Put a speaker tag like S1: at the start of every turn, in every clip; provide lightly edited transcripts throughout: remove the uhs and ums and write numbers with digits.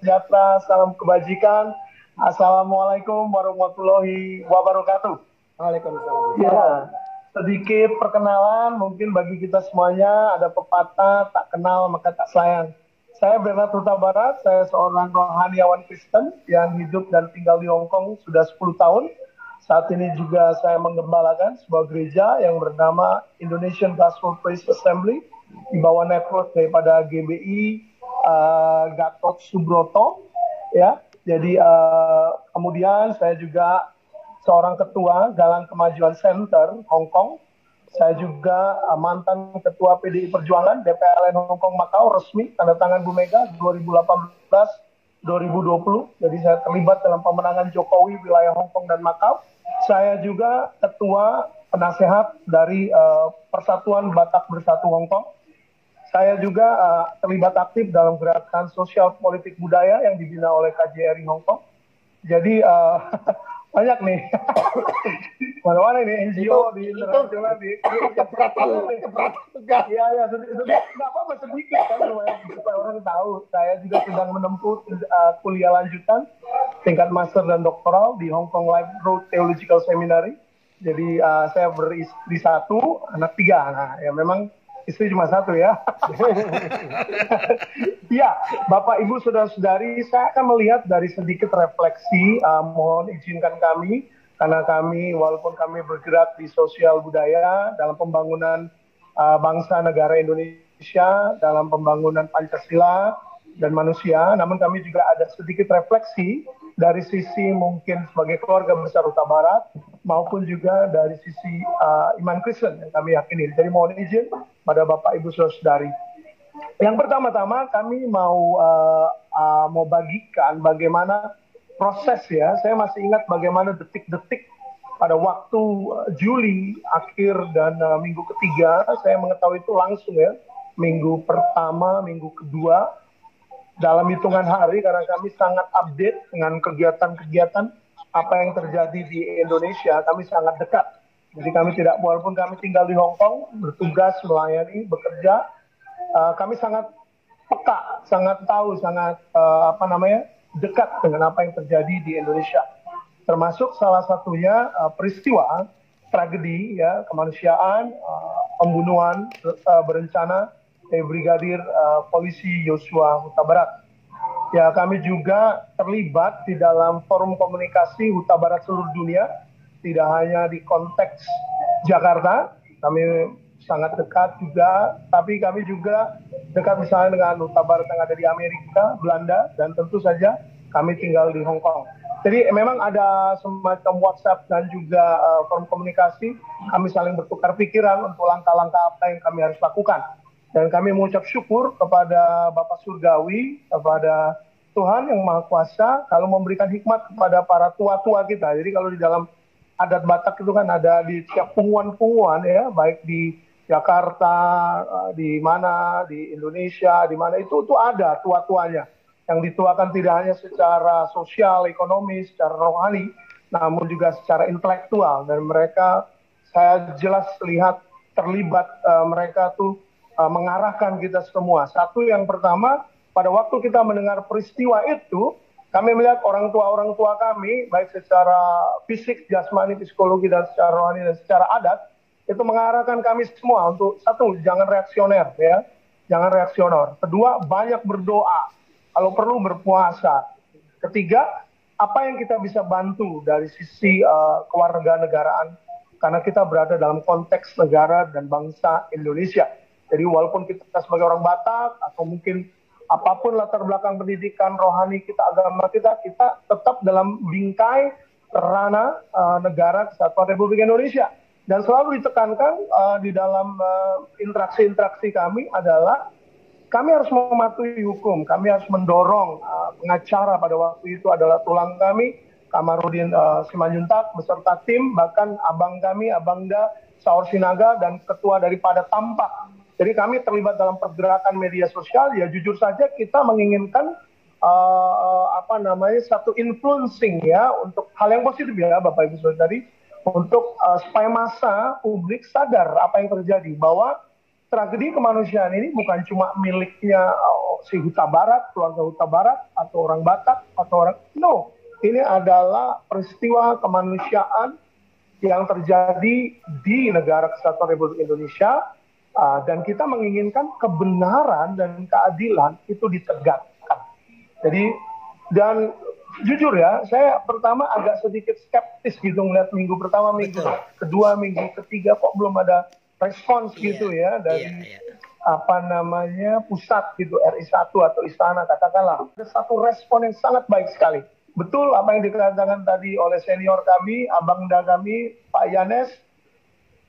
S1: sejahtera, salam kebajikan. Assalamualaikum warahmatullahi wabarakatuh.
S2: Waalaikumsalam.
S1: Ya, sedikit perkenalan mungkin bagi kita semuanya, ada pepatah tak kenal maka tak sayang. Saya Bernard Huta Barat, saya seorang rohaniawan Kristen yang hidup dan tinggal di Hong Kong sudah 10 tahun. Saat ini juga saya menggembalakan sebuah gereja yang bernama Indonesian Gospel Praise Assembly di bawah network daripada GBI Gatot Subroto, ya. Jadi kemudian saya juga seorang ketua Galang Kemajuan Center Hong Kong. Saya juga mantan ketua PDI Perjuangan DPLN Hong Kong Macau, resmi tanda tangan Bu Mega 2018-2020. Jadi saya terlibat dalam pemenangan Jokowi wilayah Hong Kong dan Macau. Saya juga ketua penasehat dari Persatuan Batak Bersatu Hong Kong. Saya juga terlibat aktif dalam gerakan sosial politik budaya yang dibina oleh KJRI Hong Kong. Jadi banyak nih. Mana-mana ini NGO di internasional di keberatan. Iya, nggak apa-apa sedikit kan supaya orang tahu. Saya juga sedang menempuh kuliah lanjutan tingkat master dan doktoral di Hong Kong Life Road Theological Seminary. Jadi saya beristri 1, anak 3. Nah, ya memang istri cuma 1 ya. Ya, Bapak Ibu Saudara-saudari, saya akan melihat dari sedikit refleksi. Mohon izinkan kami, karena kami walaupun kami bergerak di sosial budaya dalam pembangunan bangsa negara Indonesia, dalam pembangunan Pancasila dan manusia, namun kami juga ada sedikit refleksi dari sisi mungkin sebagai keluarga besar Huta Barat maupun juga dari sisi iman Kristen yang kami yakini. Jadi mohon izin pada Bapak Ibu Saudara-saudari. Yang pertama-tama kami mau bagikan bagaimana proses ya. Saya masih ingat bagaimana detik-detik pada waktu Juli akhir dan minggu ketiga, saya mengetahui itu langsung ya. Minggu pertama, minggu kedua, dalam hitungan hari karena kami sangat update dengan kegiatan-kegiatan apa yang terjadi di Indonesia, kami sangat dekat. Jadi kami tidak, walaupun kami tinggal di Hong Kong, bertugas, melayani, bekerja, kami sangat peka, sangat tahu, sangat dekat dengan apa yang terjadi di Indonesia. Termasuk salah satunya peristiwa tragedi ya kemanusiaan, pembunuhan berencana Brigadir Polisi Yosua Huta Barat. Ya, kami juga terlibat di dalam forum komunikasi Huta Barat seluruh dunia, tidak hanya di konteks Jakarta, kami sangat dekat juga, tapi kami juga dekat misalnya dengan Huta Barat yang ada di Amerika, Belanda, dan tentu saja kami tinggal di Hong Kong. Jadi memang ada semacam WhatsApp dan juga forum komunikasi, kami saling bertukar pikiran untuk langkah-langkah apa yang kami harus lakukan. Dan kami mengucap syukur kepada Bapak Surgawi, kepada Tuhan yang Maha Kuasa, kalau memberikan hikmat kepada para tua-tua kita. Jadi kalau di dalam adat Batak itu kan ada di setiap punguan-punguan ya, baik di Jakarta, di mana, di Indonesia, di mana itu ada tua-tuanya. Yang dituakan tidak hanya secara sosial, ekonomi, secara rohani, namun juga secara intelektual. Dan mereka, saya jelas lihat terlibat mereka tuh mengarahkan kita semua. Satu yang pertama, pada waktu kita mendengar peristiwa itu, kami melihat orang tua kami, baik secara fisik, jasmani, psikologi, dan secara rohani, dan secara adat, itu mengarahkan kami semua untuk satu, jangan reaksioner, ya, jangan reaksioner. Kedua, banyak berdoa, kalau perlu berpuasa. Ketiga, apa yang kita bisa bantu dari sisi kewarganegaraan, karena kita berada dalam konteks negara dan bangsa Indonesia. Jadi walaupun kita sebagai orang Batak atau mungkin apapun latar belakang pendidikan, rohani kita, agama kita tetap dalam bingkai ranah negara Kesatuan Republik Indonesia. Dan selalu ditekankan di dalam interaksi-interaksi kami adalah kami harus mematuhi hukum, kami harus mendorong pengacara pada waktu itu adalah tulang kami, Kamarudin Simanjuntak beserta tim, bahkan abang kami, Abangda Saur Sinaga, dan ketua daripada Tampak. Jadi kami terlibat dalam pergerakan media sosial, ya jujur saja kita menginginkan satu influencing ya untuk hal yang positif ya Bapak Ibu Saudari, untuk supaya massa publik sadar apa yang terjadi, bahwa tragedi kemanusiaan ini bukan cuma miliknya si Huta Barat, keluarga Huta Barat, atau orang Batak, atau orang... No, ini adalah peristiwa kemanusiaan yang terjadi di Negara Kesatuan Republik Indonesia, dan kita menginginkan kebenaran dan keadilan itu ditegakkan. Jadi, dan jujur ya, saya pertama agak sedikit skeptis gitu melihat minggu pertama, minggu kedua, minggu ketiga kok belum ada respons gitu ya dari apa namanya pusat gitu, RI1 atau istana katakanlah. Ada satu respon yang sangat baik sekali. Betul apa yang dikatakan tadi oleh senior kami, abangda kami, Pak Yanes,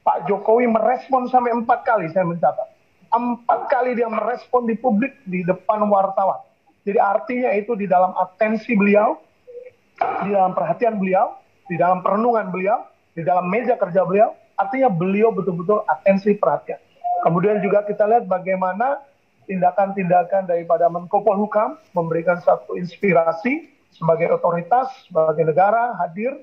S1: Pak Jokowi merespon sampai 4 kali saya mencatat. 4 kali dia merespon di publik, di depan wartawan. Jadi artinya itu di dalam atensi beliau, di dalam perhatian beliau, di dalam perenungan beliau, di dalam meja kerja beliau, artinya beliau betul-betul atensi perhatian. Kemudian juga kita lihat bagaimana tindakan-tindakan daripada Menko Polhukam memberikan satu inspirasi sebagai otoritas, sebagai negara hadir.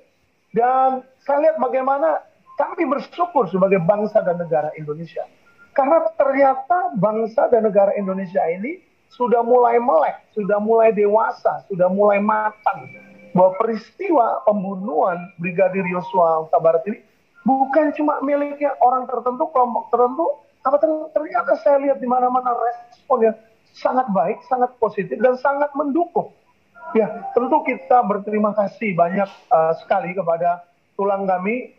S1: Dan saya lihat bagaimana kami bersyukur sebagai bangsa dan negara Indonesia. Karena ternyata bangsa dan negara Indonesia ini sudah mulai melek, sudah mulai dewasa, sudah mulai matang. Bahwa peristiwa pembunuhan Brigadir Yosua Huta Barat ini bukan cuma miliknya orang tertentu, kelompok tertentu, ternyata saya lihat di mana-mana respon yang sangat baik, sangat positif, dan sangat mendukung. Ya, tentu kita berterima kasih banyak sekali kepada tulang kami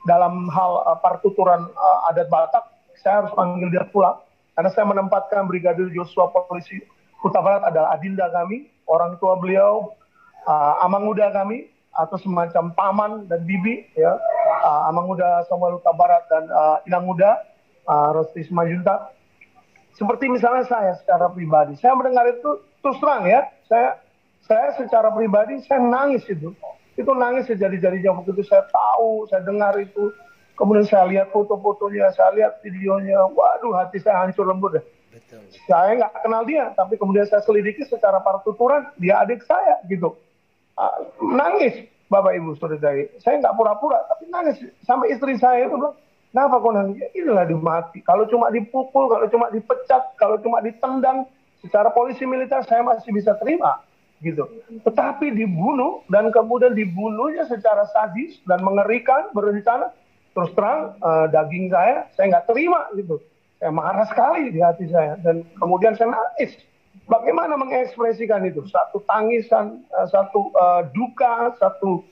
S1: dalam hal partuturan adat Batak. Saya harus panggil dia tulang, karena saya menempatkan Brigadir Yosua Polisi Huta Barat adalah adinda kami, orang tua beliau, amang muda kami, atau semacam paman dan bibi, ya, amang muda Samuel Huta Barat dan inang muda Rosti Simajuntak. Seperti misalnya saya secara pribadi, saya mendengar itu terus terang ya, saya secara pribadi saya nangis itu nangis sejadi-jadinya begitu saya tahu, saya dengar itu, kemudian saya lihat foto-fotonya, saya lihat videonya, waduh hati saya hancur lembut deh. Betul. Saya nggak kenal dia, tapi kemudian saya selidiki secara partuturan, dia adik saya gitu. Nangis Bapak Ibu Saudari, saya nggak pura-pura, tapi nangis sampai istri saya itu bilang, kenapa kau nangis? Ya, inilah dimati. Kalau cuma dipukul, kalau cuma dipecat, kalau cuma ditendang, secara polisi militer saya masih bisa terima. Gitu. Tetapi dibunuh dan kemudian dibunuhnya secara sadis dan mengerikan, berencana, terus terang daging saya nggak terima gitu. Saya marah sekali di hati saya dan kemudian saya nangis. Bagaimana mengekspresikan itu? Satu tangisan, satu duka, satu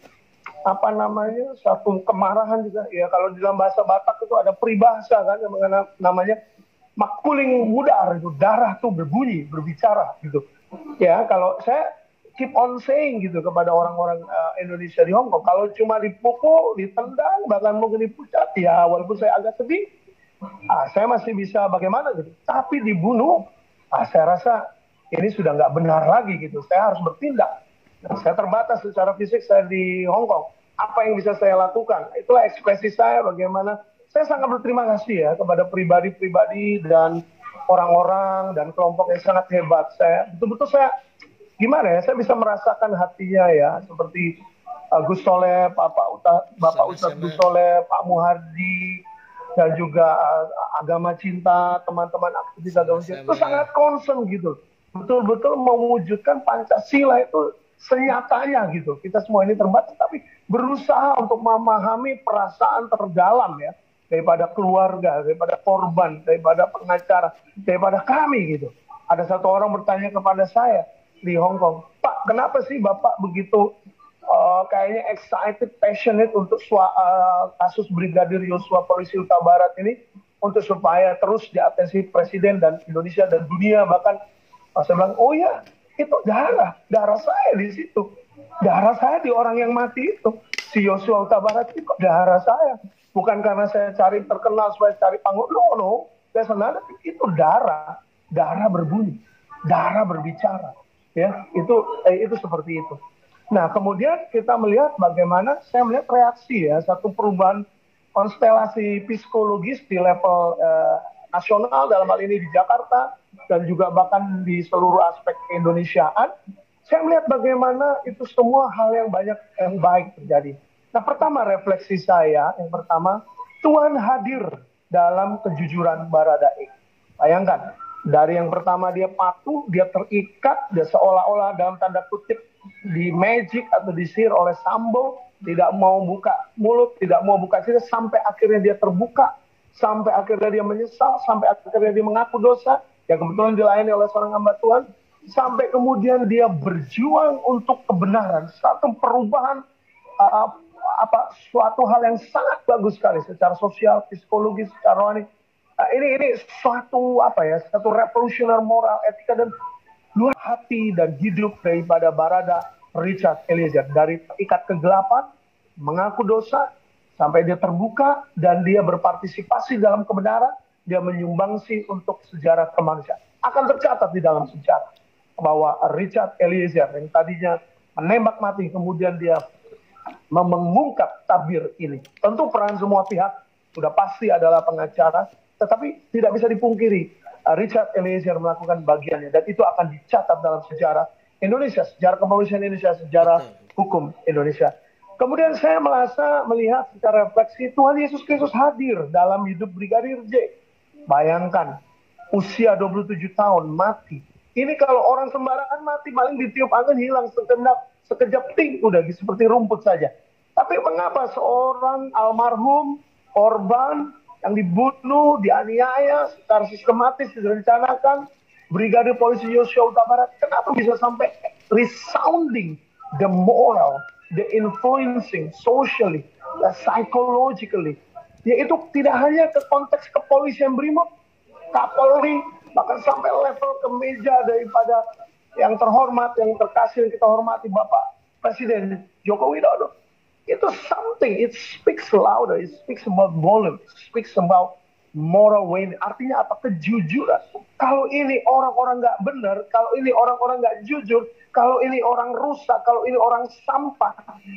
S1: satu kemarahan juga. Ya kalau di dalam bahasa Batak itu ada peribahasa kan yang namanya makuling mudar, itu darah tuh berbunyi, berbicara gitu. Ya kalau saya keep on saying gitu kepada orang-orang Indonesia di Hong Kong, kalau cuma dipukul, ditendang, bahkan mungkin dipucat, ya walaupun saya agak sedih, saya masih bisa bagaimana gitu. Tapi dibunuh, saya rasa ini sudah nggak benar lagi gitu. Saya harus bertindak. Nah, saya terbatas secara fisik saya di Hong Kong. Apa yang bisa saya lakukan? Itulah ekspresi saya bagaimana. Saya sangat berterima kasih ya kepada pribadi-pribadi dan orang-orang dan kelompok yang sangat hebat. Saya betul-betul gimana ya, saya bisa merasakan hatinya ya, seperti Gus Soleh, Bapak Ustadz Gus Soleh, Pak Muhardi, dan juga agama cinta, teman-teman aktivis agama cinta, itu sangat concern gitu. Betul-betul mewujudkan Pancasila itu senyatanya gitu. Kita semua ini terbatas, tapi berusaha untuk memahami perasaan terdalam ya, daripada keluarga, daripada korban, daripada pengacara, daripada kami gitu. Ada satu orang bertanya kepada saya di Hong Kong, Pak, kenapa sih Bapak begitu kayaknya excited, passionate untuk kasus Brigadir Yosua Polisi Huta Barat ini, untuk supaya terus diatensi Presiden dan Indonesia dan dunia, bahkan saya bilang, oh ya, itu darah saya di situ, darah saya di orang yang mati itu, si Yosua Huta Barat itu darah saya, bukan karena saya cari terkenal supaya cari panggung, no, saya senang, itu darah berbunyi, darah berbicara. Ya, itu seperti itu. Nah, kemudian kita melihat bagaimana saya melihat reaksi ya, satu perubahan konstelasi psikologis di level nasional, dalam hal ini di Jakarta dan juga bahkan di seluruh aspek keindonesiaan. Saya melihat bagaimana itu semua hal yang banyak yang baik terjadi. Nah, pertama refleksi saya, yang pertama, Tuhan hadir dalam kejujuran Baradae. Bayangkan, dari yang pertama dia patuh, dia terikat, dia seolah-olah dalam tanda kutip di magic atau disihir oleh Sambo, tidak mau buka mulut, tidak mau buka cerita, sampai akhirnya dia terbuka, sampai akhirnya dia menyesal, sampai akhirnya dia mengaku dosa, yang kebetulan dilayani oleh seorang hamba Tuhan, sampai kemudian dia berjuang untuk kebenaran, satu perubahan, suatu hal yang sangat bagus sekali secara sosial, psikologis, secara rohani. Ini suatu satu revolusioner moral, etika dan luar hati dan hidup daripada Barada Richard Eliezer, dari terikat kegelapan, mengaku dosa, sampai dia terbuka dan dia berpartisipasi dalam kebenaran, dia menyumbangsi untuk sejarah kemanusiaan. Akan tercatat di dalam sejarah bahwa Richard Eliezer yang tadinya menembak mati, kemudian dia mengungkap tabir ini. Tentu peran semua pihak sudah pasti adalah pengacara, tetapi tidak bisa dipungkiri Richard Eliezer melakukan bagiannya, dan itu akan dicatat dalam sejarah Indonesia, sejarah kepolisian Indonesia, sejarah hukum Indonesia. Kemudian saya melihat secara refleksi Tuhan Yesus Kristus hadir dalam hidup Brigadir J. Bayangkan, usia 27 tahun mati. Ini kalau orang sembarangan mati, paling ditiup angin hilang sekejap ting, udah seperti rumput saja. Tapi mengapa seorang almarhum korban yang dibunuh, dianiaya secara sistematis, direncanakan, Brigadir Polisi Yosua Huta Barat, kenapa bisa sampai resounding the moral, the influencing socially, the psychologically, yaitu tidak hanya ke konteks kepolisian Brimob, Kapolri, bahkan sampai level ke meja daripada yang terhormat, yang terkasih, yang kita hormati, Bapak Presiden Joko Widodo. Itu something, it speaks louder, it speaks about volume, it speaks about moral weight. Artinya apa? Kejujuran. Kalau ini orang-orang nggak benar, kalau ini orang-orang nggak jujur, kalau ini orang rusak, kalau ini orang sampah,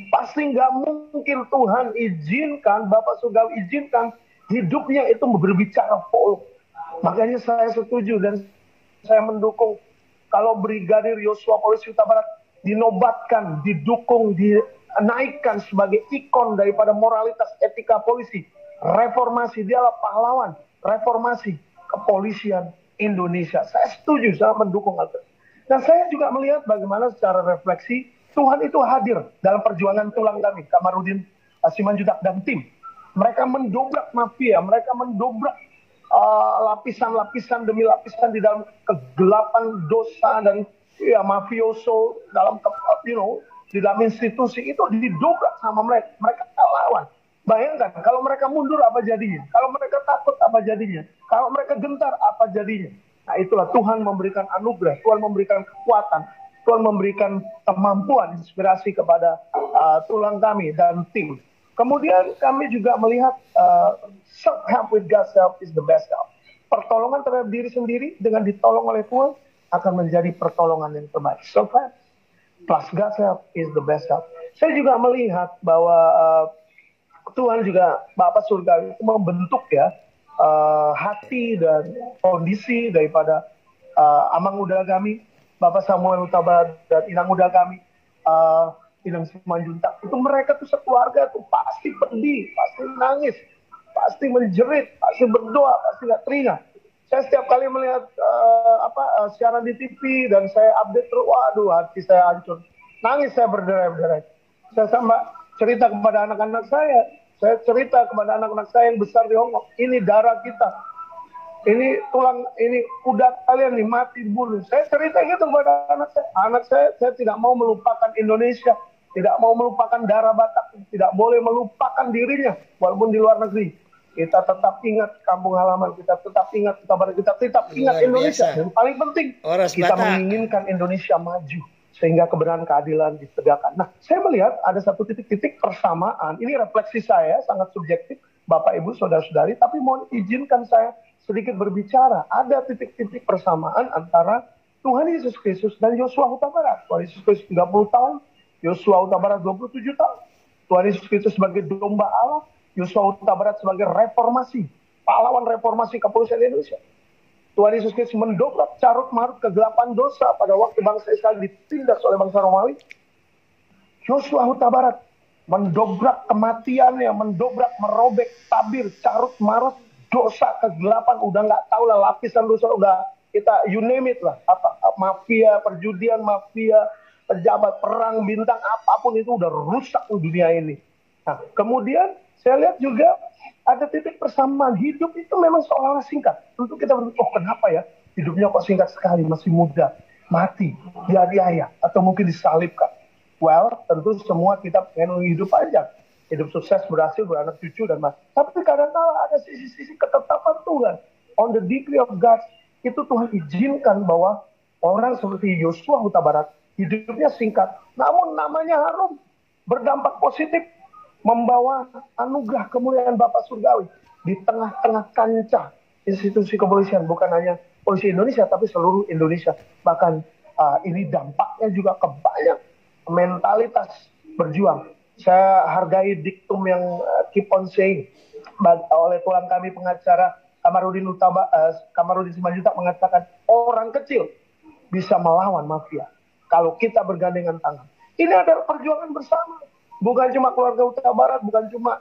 S1: pasti nggak mungkin Tuhan izinkan, Bapak Surgawi izinkan hidupnya itu berbicara polos. Makanya saya setuju dan saya mendukung kalau Brigadir Yosua Polisi Huta Barat dinobatkan, didukung, dinaikkan sebagai ikon daripada moralitas etika polisi. Reformasi, dialah pahlawan reformasi kepolisian Indonesia. Saya setuju, saya mendukung hal itu. Dan saya juga melihat bagaimana secara refleksi Tuhan itu hadir dalam perjuangan tulang kami, Kamarudin Simanjuntak dan tim. Mereka mendobrak mafia, mereka mendobrak lapisan-lapisan demi lapisan di dalam kegelapan dosa dan mafioso dalam di dalam institusi itu didobrak sama mereka. Mereka lawan. Bayangkan kalau mereka mundur apa jadinya? Kalau mereka takut apa jadinya? Kalau mereka gentar apa jadinya? Nah, itulah Tuhan memberikan anugerah, Tuhan memberikan kekuatan, Tuhan memberikan kemampuan, inspirasi kepada tulang kami dan tim. Kemudian kami juga melihat self-help with God's help is the best help. Pertolongan terhadap diri sendiri dengan ditolong oleh Tuhan akan menjadi pertolongan yang terbaik. Self-help plus God's help is the best help. Saya juga melihat bahwa Tuhan juga, Bapak Surgawi, membentuk hati dan kondisi daripada Amang Udara kami, Bapak Samuel Huta Barat dan Inang Udara kami, Inang Simanjuntak. Itu mereka tuh sekeluarga tuh pasti pedih, pasti nangis, pasti menjerit, pasti berdoa, pasti nggak teringat. Saya setiap kali melihat siaran di TV dan saya update terus, waduh hati saya hancur. Nangis saya berderai-derai. Saya sama cerita kepada anak-anak saya cerita kepada anak-anak saya yang besar di Hongkong, ini darah kita. Ini tulang, ini kuda kalian nih mati dibunuh. Saya cerita gitu kepada anak saya. Anak saya tidak mau melupakan Indonesia, tidak mau melupakan darah Batak, tidak boleh melupakan dirinya walaupun di luar negeri. Kita tetap ingat kampung halaman, kita tetap ingat kita tetap ingat Indonesia. Dan paling penting, kita menginginkan Indonesia maju sehingga kebenaran keadilan ditegakkan. Nah, saya melihat ada satu titik-titik persamaan. Ini refleksi saya sangat subjektif, Bapak Ibu, saudara-saudari, tapi mohon izinkan saya sedikit berbicara. Ada titik-titik persamaan antara Tuhan Yesus Kristus dan Yosua Huta Barat. Tuhan Yesus Kristus 30 tahun, Yosua Huta Barat 27 tahun. Tuhan Yesus Kristus sebagai domba Allah, Yosua Huta Barat sebagai reformasi, pahlawan reformasi kepolisian Indonesia. Tuhan Yesus Kristus mendobrak carut marut kegelapan dosa pada waktu bangsa Israel ditindas oleh bangsa Romawi. Yosua Huta Barat mendobrak kematiannya, merobek tabir carut marut dosa, kegelapan, udah nggak tahu lah lapisan dosa, udah kita you name it lah, mafia, perjudian, mafia, pejabat, perang, bintang, apapun itu udah rusak dunia ini. Nah, kemudian saya lihat juga ada titik persamaan, hidup itu memang seolah-olah singkat. Tentu kita berpikir, oh kenapa ya hidupnya kok singkat sekali, masih muda, mati, dianiaya, atau mungkin disalibkan. Well, tentu semua kita pengen hidup aja, hidup sukses, berhasil, beranak cucu dan mas. Tapi kadang-kadang ada sisi-sisi ketetapan Tuhan. On the degree of God, itu Tuhan izinkan bahwa orang seperti Yosua Huta Barat hidupnya singkat, namun namanya harum, berdampak positif, membawa anugerah kemuliaan Bapa Surgawi di tengah-tengah kancah institusi kepolisian, bukan hanya polisi Indonesia, tapi seluruh Indonesia. Bahkan ini dampaknya juga ke banyak mentalitas berjuang. Saya hargai diktum yang keep on saying oleh tuan kami pengacara Kamarudin Simanjuntak mengatakan orang kecil bisa melawan mafia kalau kita bergandengan tangan. Ini adalah perjuangan bersama, bukan cuma keluarga Huta Barat, bukan cuma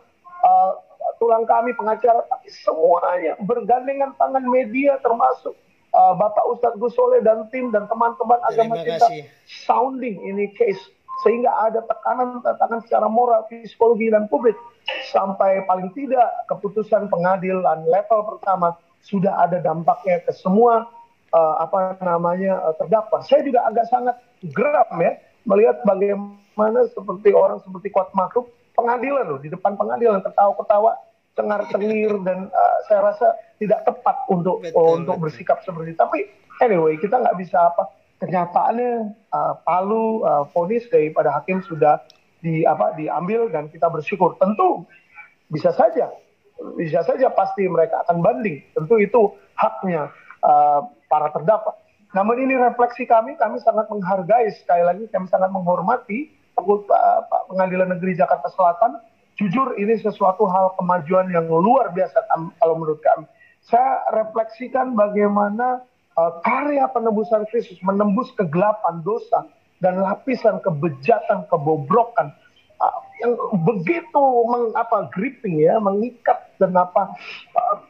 S1: tulang kami pengacara, tapi semuanya bergandengan tangan, media termasuk Bapak Ustadz Gus Soleh dan tim dan teman-teman agama kita sounding ini case, sehingga ada tekanan secara moral, psikologi dan publik, sampai paling tidak keputusan pengadilan level pertama sudah ada dampaknya ke semua terdakwa. Saya juga agak sangat geram ya melihat bagaimana seperti orang seperti Kuat Makhluk pengadilan loh, di depan pengadilan ketawa-ketawa, cengar-cengir, dan saya rasa tidak tepat untuk bersikap seperti itu. Tapi anyway, kita nggak bisa kenyataannya palu vonis daripada hakim sudah diambil dan kita bersyukur. Tentu bisa saja pasti mereka akan banding. Tentu itu haknya para terdakwa. Namun ini refleksi kami sangat menghargai, sekali lagi kami sangat menghormati Pengadilan Negeri Jakarta Selatan. Jujur ini sesuatu hal kemajuan yang luar biasa kalau menurut kami. Saya refleksikan bagaimana karya penebusan Kristus menembus kegelapan dosa dan lapisan kebejatan, kebobrokan yang begitu gripping ya, mengikat dan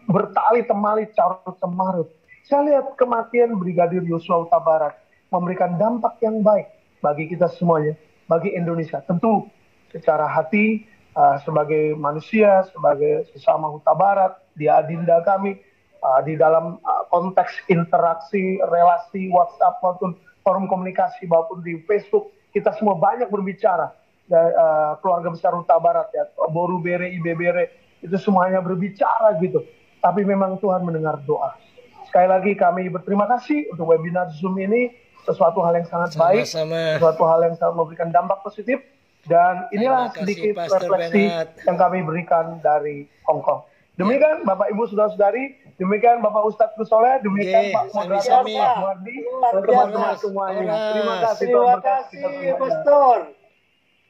S1: bertali temali carut cemarut. Saya lihat kematian Brigadir Yosua Huta Barat memberikan dampak yang baik bagi kita semuanya, bagi Indonesia. Tentu secara hati, sebagai manusia, sebagai sesama Huta Barat, dia adinda kami, di dalam konteks interaksi, relasi, WhatsApp, maupun forum komunikasi, maupun di Facebook, kita semua banyak berbicara. Keluarga besar Huta Barat, ya, Boru Bere, Ibe Bere, itu semuanya berbicara gitu. Tapi memang Tuhan mendengar doa. Sekali lagi kami berterima kasih untuk webinar Zoom ini, sesuatu hal yang sangat baik, sesuatu hal yang sangat memberikan dampak positif, dan inilah sedikit refleksi yang kami berikan dari Hong Kong. Demikian Bapak Ibu Saudara-saudari, demikian Bapak Ustadz Gus Soleh, demikian Pak Moderator, Pak Muardi, teman-teman semuanya. Terima kasih, Pastor.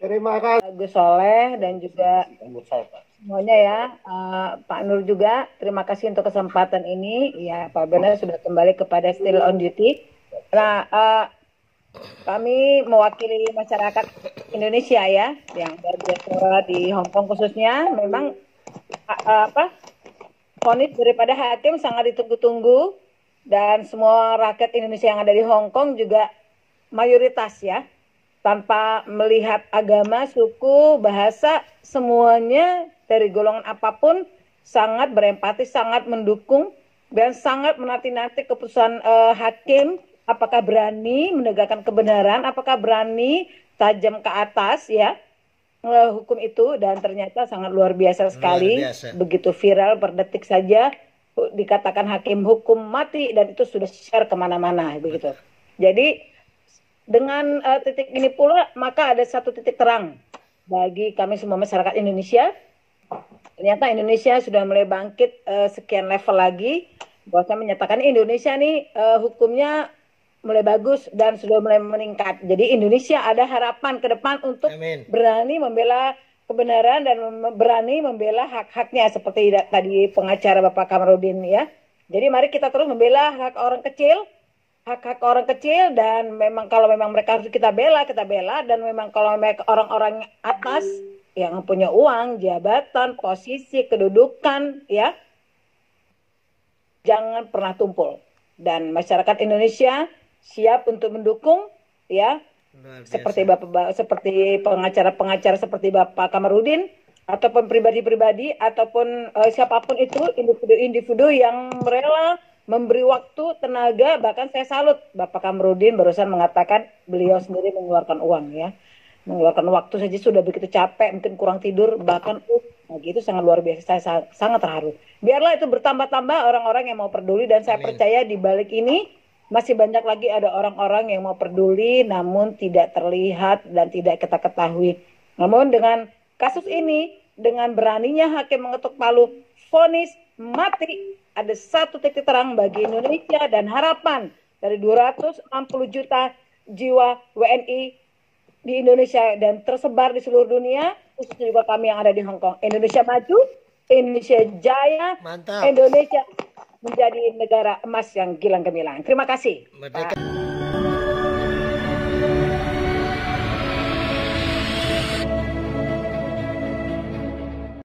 S1: Terima kasih
S2: Gus Soleh dan juga semuanya ya, Pak Nur juga. Terima kasih untuk kesempatan ini. Ya, Pak Benar sudah kembali kepada Still on Duty. Nah, kami mewakili masyarakat Indonesia ya, yang berdiaspora di Hong Kong khususnya. Memang vonis daripada hakim sangat ditunggu-tunggu, dan semua rakyat Indonesia yang ada di Hong Kong juga mayoritas ya, tanpa melihat agama, suku, bahasa, semuanya dari golongan apapun sangat berempati, sangat mendukung, dan sangat menanti-nanti keputusan hakim. Apakah berani menegakkan kebenaran, apakah berani tajam ke atas ya hukum itu, dan ternyata sangat luar biasa sekali. Begitu viral, per detik saja dikatakan hakim hukum mati, dan itu sudah share kemana-mana begitu. Jadi dengan titik ini pula, maka ada satu titik terang bagi kami semua masyarakat Indonesia. Ternyata Indonesia sudah mulai bangkit sekian level lagi, bahwa saya menyatakan Indonesia nih hukumnya mulai bagus dan sudah mulai meningkat. Jadi Indonesia ada harapan ke depan untuk berani membela kebenaran dan berani membela hak-haknya, seperti tadi pengacara Bapak Kamarudin ya. Jadi mari kita terus membela hak orang kecil, hak-hak orang kecil, dan memang kalau memang mereka harus kita bela, dan memang kalau mereka orang-orang atas yang punya uang, jabatan, posisi, kedudukan ya, jangan pernah tumpul. Dan masyarakat Indonesia siap untuk mendukung, ya, seperti pengacara-pengacara seperti Bapak Kamarudin, ataupun pribadi-pribadi, ataupun siapapun itu, individu-individu yang rela memberi waktu, tenaga. Bahkan saya salut Bapak Kamarudin barusan mengatakan beliau sendiri mengeluarkan uang, ya, mengeluarkan waktu saja sudah begitu capek, mungkin kurang tidur, bahkan itu sangat luar biasa. Saya sangat terharu. Biarlah itu bertambah-tambah orang-orang yang mau peduli, dan saya percaya di balik ini masih banyak lagi ada orang-orang yang mau peduli namun tidak terlihat dan tidak kita ketahui. Namun dengan kasus ini, dengan beraninya hakim mengetuk palu, vonis mati, ada satu titik terang bagi Indonesia dan harapan dari 260 juta jiwa WNI di Indonesia dan tersebar di seluruh dunia, khususnya juga kami yang ada di Hong Kong. Indonesia maju, Indonesia jaya,
S3: Mantap.
S2: Indonesia menjadi negara emas yang gilang gemilang. Terima kasih.
S3: Merdeka.